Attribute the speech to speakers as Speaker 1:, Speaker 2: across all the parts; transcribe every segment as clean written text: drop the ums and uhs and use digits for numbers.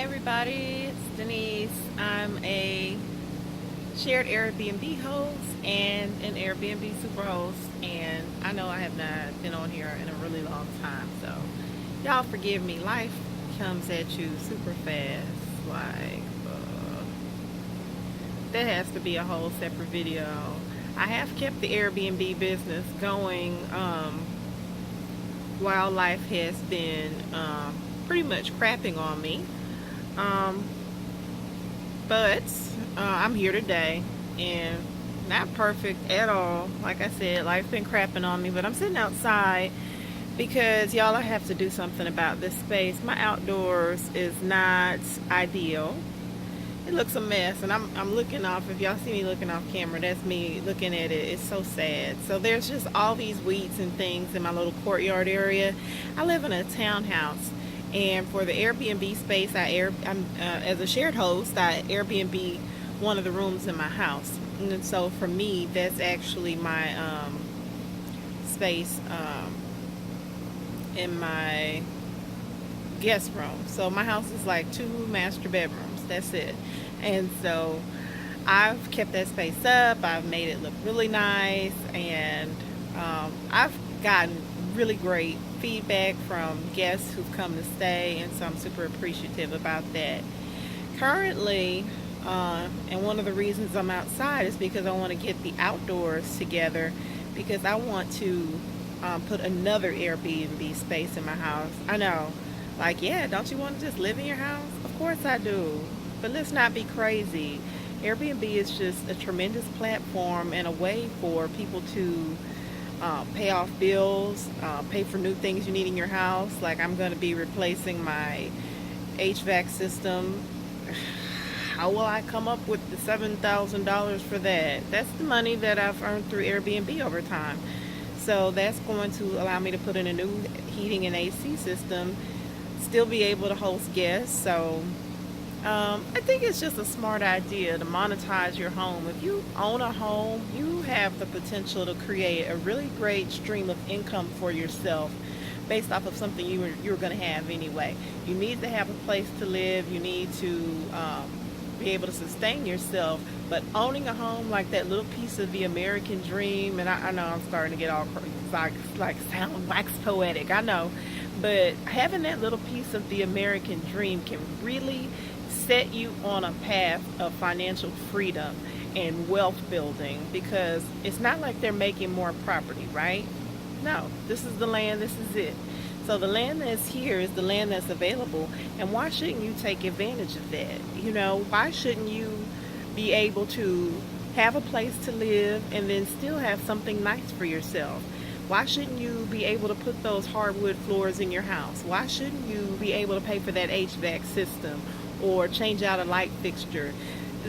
Speaker 1: Everybody, it's Denise. I'm a shared Airbnb host and an Airbnb super host, and I know I have not been on here in a really long time, so y'all forgive me. Life comes at you super fast. Like, that has to be a whole separate video. I have kept the Airbnb business going while life has been pretty much crapping on me. Um, but I'm here today and not perfect at all. Like I said, life's been crapping on me, but I'm sitting outside because y'all, I have to do something about this space. My outdoors is not ideal. It looks a mess, and I'm looking off. If y'all see me looking off camera, that's me looking at it. It's so sad. So there's just all these weeds and things in my little courtyard area. I live in a townhouse, and for the Airbnb space, I'm as a shared host, I Airbnb one of the rooms in my house. And so for me, that's actually my space in my guest room. So my house is like 2 master bedrooms. That's it. And so I've kept that space up. I've made it look really nice, and I've gotten really great feedback from guests who've come to stay, and so I'm super appreciative about that. Currently, and one of the reasons I'm outside is because I want to get the outdoors together, because I want to put another Airbnb space in my house. I know, like, yeah, don't you want to just live in your house? Of course I do. But let's not be crazy. Airbnb is just a tremendous platform and a way for people to pay off bills, pay for new things you need in your house. Like, I'm going to be replacing my HVAC system. How will I come up with the $7,000 for that? That's the money that I've earned through Airbnb over time. So that's going to allow me to put in a new heating and AC system, still be able to host guests. So I think it's just a smart idea to monetize your home. If you own a home, you have the potential to create a really great stream of income for yourself based off of something you're going to have anyway. You need to have a place to live. You need to be able to sustain yourself. But owning a home, like that little piece of the American dream, and I know I'm starting to get all like sound wax poetic, I know, but having that little piece of the American dream can really set you on a path of financial freedom and wealth building, because it's not like they're making more property, right? No, this is the land, this is it. So the land that's here is the land that's available, and why shouldn't you take advantage of that? You know, why shouldn't you be able to have a place to live and then still have something nice for yourself? Why shouldn't you be able to put those hardwood floors in your house? Why shouldn't you be able to pay for that HVAC system or change out a light fixture?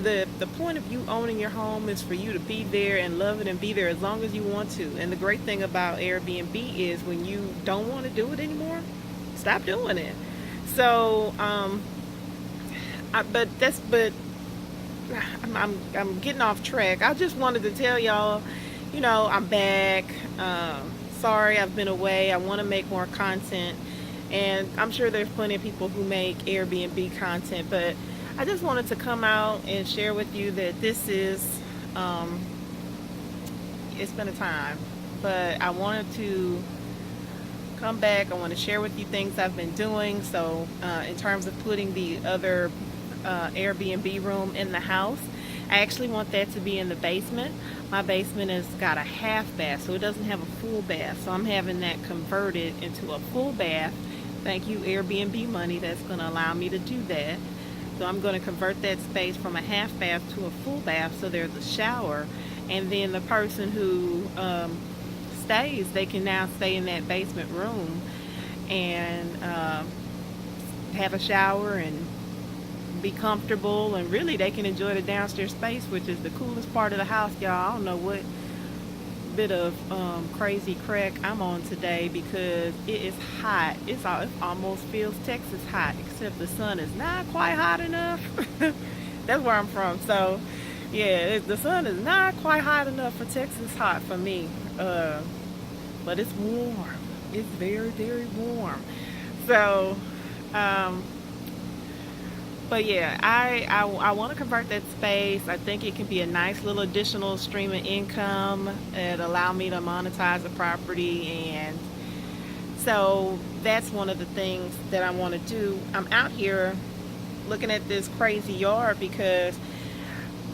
Speaker 1: The point of you owning your home is for you to be there and love it and be there as long as you want to. And the great thing about Airbnb is when you don't want to do it anymore, stop doing it. So, I'm getting off track. I just wanted to tell y'all, you know, I'm back. Sorry I've been away. I want to make more content, and I'm sure there's plenty of people who make Airbnb content, but I just wanted to come out and share with you that this is, it's been a time, but I wanted to come back. I want to share with you things I've been doing. So in terms of putting the other Airbnb room in the house, I actually want that to be in the basement. My basement has got a half bath, so it doesn't have a full bath. So I'm having that converted into a full bath. Thank you, Airbnb money, that's going to allow me to do that. So I'm going to convert that space from a half bath to a full bath, so there's a shower. And then the person who stays, they can now stay in that basement room and have a shower and be comfortable, and really they can enjoy the downstairs space, which is the coolest part of the house, y'all. I don't know what bit of crazy crack I'm on today, because it is hot. It almost feels Texas hot, except the sun is not quite hot enough. That's where I'm from. So yeah, the sun is not quite hot enough for Texas hot for me, but it's warm. It's very, very warm. So But yeah, I want to convert that space. I think it can be a nice little additional stream of income. It allow me to monetize the property, and so that's one of the things that I want to do. I'm out here looking at this crazy yard because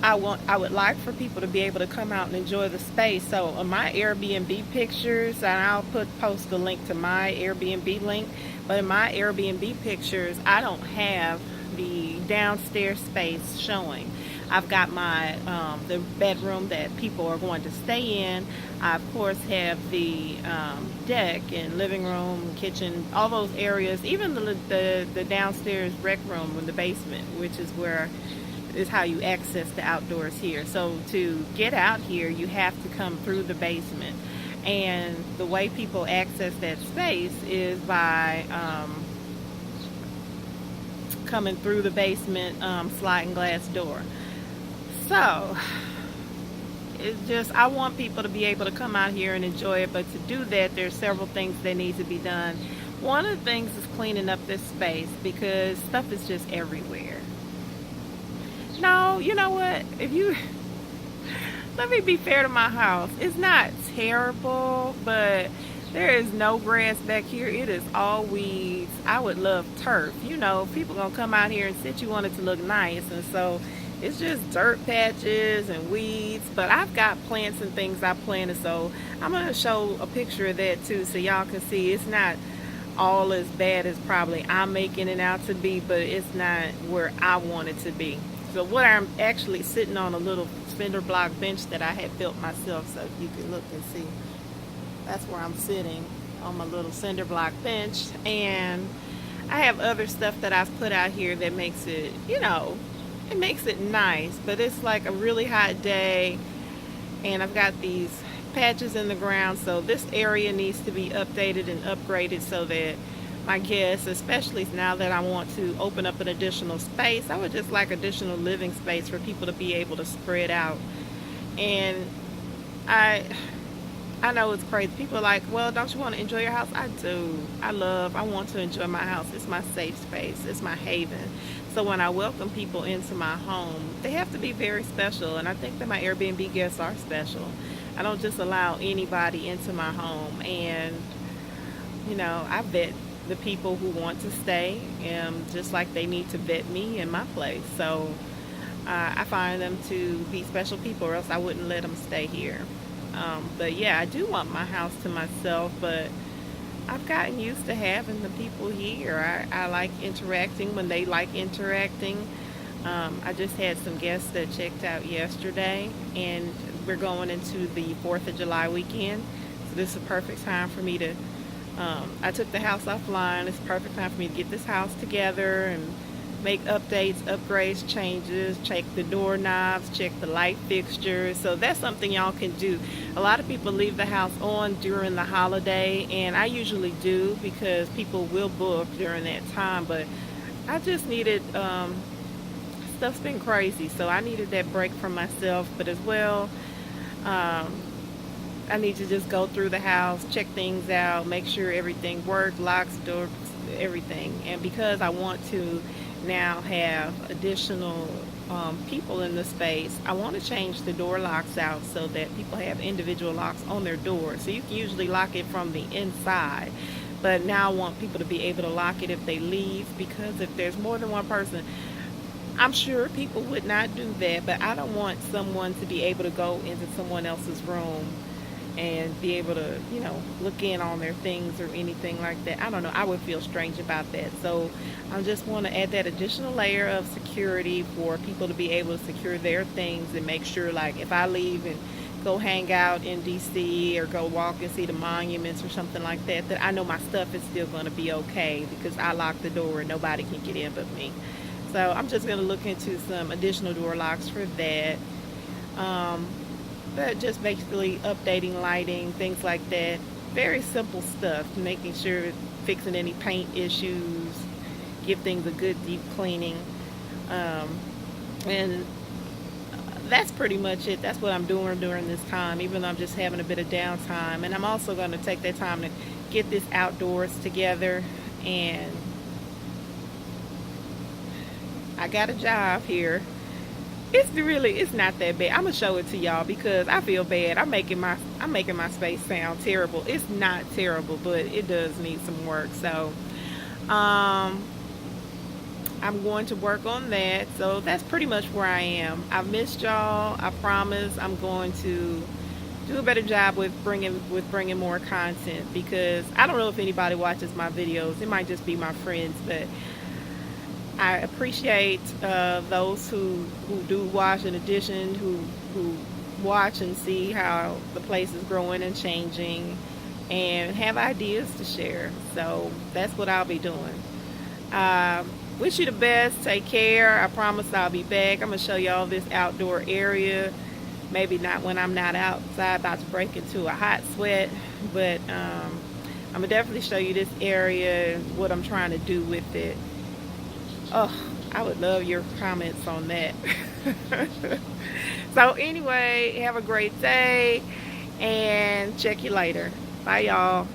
Speaker 1: I would like for people to be able to come out and enjoy the space. So on my Airbnb pictures, and I'll post the link to my Airbnb link, but in my Airbnb pictures, I don't have the downstairs space showing. I've got my the bedroom that people are going to stay in. I of course have the deck and living room, kitchen, all those areas, even the downstairs rec room in the basement, which is where is how you access the outdoors here. So to get out here, you have to come through the basement. And the way people access that space is by coming through the basement sliding glass door. So it's just, I want people to be able to come out here and enjoy it, but to do that, there's several things that need to be done. One of the things is cleaning up this space because stuff is just everywhere. No, you know what? If you let me be fair to my house, it's not terrible, but there is no grass back here. It is all weeds. I would love turf. You know, people gonna come out here and sit. You want it to look nice, and so it's just dirt patches and weeds. But I've got plants and things I planted, so I'm gonna show a picture of that too, so y'all can see it's not all as bad as probably I'm making it out to be, but it's not where I want it to be. So what I'm actually sitting on a little cinder block bench that I had built myself, so you can look and see. That's where I'm sitting, on my little cinder block bench. And I have other stuff that I've put out here that makes it, you know, it makes it nice. But it's like a really hot day, and I've got these patches in the ground, so this area needs to be updated and upgraded so that my guests, especially now that I want to open up an additional space, I would just like additional living space for people to be able to spread out. And I know it's crazy. People are like, well, don't you want to enjoy your house? I do. I want to enjoy my house. It's my safe space. It's my haven. So when I welcome people into my home, they have to be very special. And I think that my Airbnb guests are special. I don't just allow anybody into my home. And, you know, I vet the people who want to stay, just like they need to vet me in my place. So I find them to be special people, or else I wouldn't let them stay here. But yeah, I do want my house to myself, but I've gotten used to having the people here. I like interacting when they like interacting. I just had some guests that checked out yesterday, and we're going into the 4th of July weekend. So this is a perfect time for me to, I took the house offline. It's a perfect time for me to get this house together and make updates, upgrades, changes, check the doorknobs, check the light fixtures. So that's something y'all can do. A lot of people leave the house on during the holiday, and I usually do because people will book during that time, but I just needed, stuff's been crazy, so I needed that break from myself, but as well, I need to just go through the house, check things out, make sure everything works, locks, doors, everything. And because I want to now have additional people in the space, I want to change the door locks out so that people have individual locks on their doors. So you can usually lock it from the inside, but now I want people to be able to lock it if they leave, because if there's more than one person, I'm sure people would not do that, but I don't want someone to be able to go into someone else's room and be able to, you know, look in on their things or anything like that. I don't know. I would feel strange about that. So I just want to add that additional layer of security for people to be able to secure their things and make sure, like, if I leave and go hang out in DC or go walk and see the monuments or something like that, that I know my stuff is still going to be okay because I locked the door and nobody can get in but me. So I'm just going to look into some additional door locks for that. But just basically updating lighting, things like that. Very simple stuff. Making sure, fixing any paint issues, give things a good deep cleaning. And that's pretty much it. That's what I'm doing during this time, even though I'm just having a bit of downtime. And I'm also going to take that time to get this outdoors together. And I got a job here. It's not that bad. I'm gonna show it to y'all because I feel bad. I'm making my space sound terrible. It's not terrible, but it does need some work. So um I'm going to work on that. So that's pretty much where I am. I've missed y'all. I promise I'm going to do a better job with bringing more content, because I don't know if anybody watches my videos. It might just be my friends, but I appreciate those who do watch. In addition, who watch and see how the place is growing and changing, and have ideas to share. So that's what I'll be doing. Wish you the best. Take care. I promise I'll be back. I'm gonna show y'all this outdoor area. Maybe not when I'm not outside about to break into a hot sweat, but I'm gonna definitely show you this area and what I'm trying to do with it. Oh, I would love your comments on that. So anyway, have a great day and check you later. Bye y'all.